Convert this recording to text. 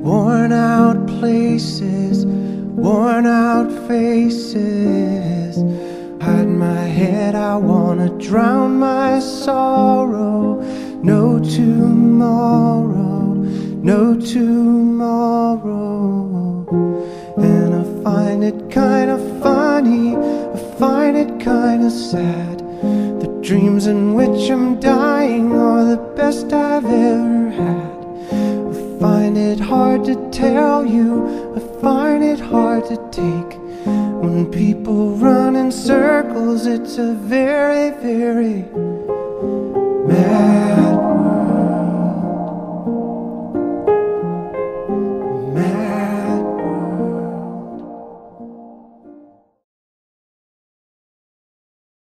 Worn out places, worn out faces. Hide my head, I wanna drown my sorrow. No tomorrow, no tomorrow. And I find it kinda funny, I find it kinda sad. The dreams in which I'm dying are the best I've ever had. I find it hard to tell you, I find it hard to take. When people run in circles, it's a very, very mad